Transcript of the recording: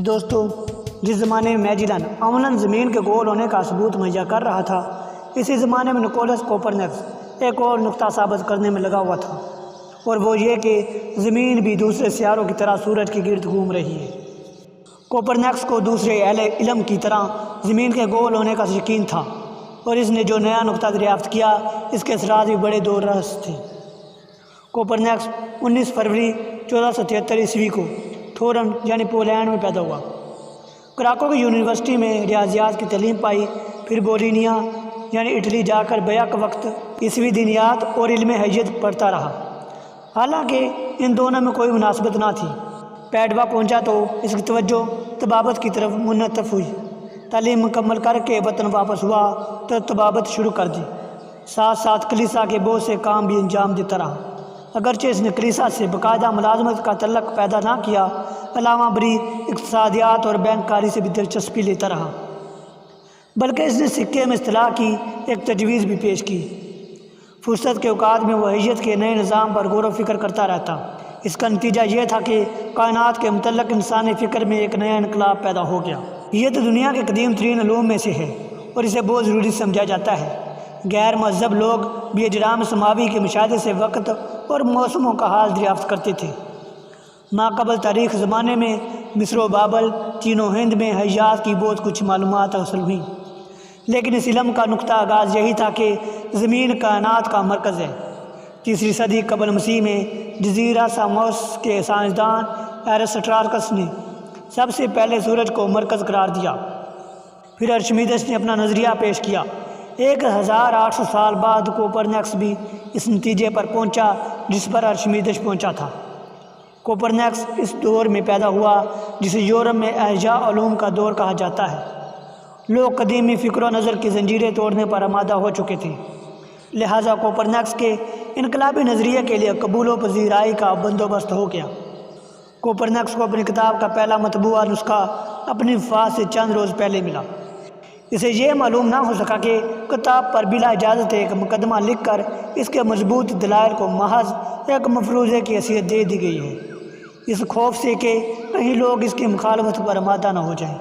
دوستو، جس زمانے میں میجلن عملاً زمین کے گول ہونے کا ثبوت مہیا کر رہا تھا، اسی زمانے میں نکولس کوپرنکس ایک اور نقطہ ثابت کرنے میں لگا ہوا تھا، اور وہ یہ کہ زمین بھی دوسرے سیاروں کی طرح سورج کے گرد گھوم رہی ہے۔ کوپرنکس کو دوسرے اہل علم کی طرح زمین کے گول ہونے کا یقین تھا، اور اس نے جو نیا نقطہ دریافت کیا، اس کے اثرات بھی بڑے دور رس تھے۔ کوپرنکس 19 فروری 1473 عیسوی کو تھورن یعنی پولینڈ میں پیدا ہوا۔ کراکو کی یونیورسٹی میں ریاضیات کی تعلیم پائی، پھر بولونیا یعنی اٹلی جا کر بیک وقت عیسوی دینیات اور علم حیت پڑھتا رہا، حالانکہ ان دونوں میں کوئی مناسبت نہ تھی۔ پیڈوا پہنچا تو اس کی توجہ طبابت کی طرف منتف ہوئی۔ تعلیم مکمل کر کے وطن واپس ہوا تو طبابت شروع کر دی، ساتھ ساتھ کلیسا کے بہت سے کام بھی انجام دیتا رہا۔ اگرچہ اس نے کلیسا سے باقاعدہ ملازمت کا تعلق پیدا نہ کیا، علامہ بری اقتصادیات اور بینک کاری سے بھی دلچسپی لیتا رہا، بلکہ اس نے سکے میں اصطلاح کی ایک تجویز بھی پیش کی۔ فرصت کے اوقات میں وہ حیت کے نئے نظام پر غور و فکر کرتا رہتا۔ اس کا نتیجہ یہ تھا کہ کائنات کے متعلق انسانی فکر میں ایک نیا انقلاب پیدا ہو گیا۔ یہ تو دنیا کے قدیم ترین علوم میں سے ہے اور اسے بہت ضروری سمجھا جاتا ہے۔ غیر مہذب لوگ بھی اجرام سماوی کے مشاہدے سے وقت اور موسموں کا حال دریافت کرتے تھے۔ ماقبل تاریخ زمانے میں مصر و بابل، چین و ہند میں حیات کی بہت کچھ معلومات حاصل ہوئیں، لیکن اس علم کا نقطہ آغاز یہی تھا کہ زمین کائنات کا مرکز ہے۔ 3 صدی قبل مسیح میں جزیرہ ساموس کے سائنسدان ایرسٹراکس نے سب سے پہلے سورج کو مرکز قرار دیا۔ پھر ارشمیدس نے اپنا نظریہ پیش کیا۔ 1800 سال بعد کوپرنکس بھی اس نتیجے پر پہنچا جس پر ارشمیدس پہنچا تھا۔ کوپرنکس اس دور میں پیدا ہوا جسے یورپ میں احیا علوم کا دور کہا جاتا ہے۔ لوگ قدیمی فکر و نظر کی زنجیریں توڑنے پر آمادہ ہو چکے تھے، لہٰذا کوپرنکس کے انقلابی نظریے کے لیے قبول و پذیرائی کا بندوبست ہو گیا۔ کوپرنکس کو اپنی کتاب کا پہلا مطبوعہ نسخہ اپنی وفات سے چند روز پہلے ملا۔ اسے یہ معلوم نہ ہو سکا کہ کتاب پر بلا اجازت ایک مقدمہ لکھ کر اس کے مضبوط دلائل کو محض ایک مفروضے کی حیثیت دے دی گئی ہے، اس خوف سے کہ کہیں لوگ اس کی مخالفت پر آمادہ نہ ہو جائیں۔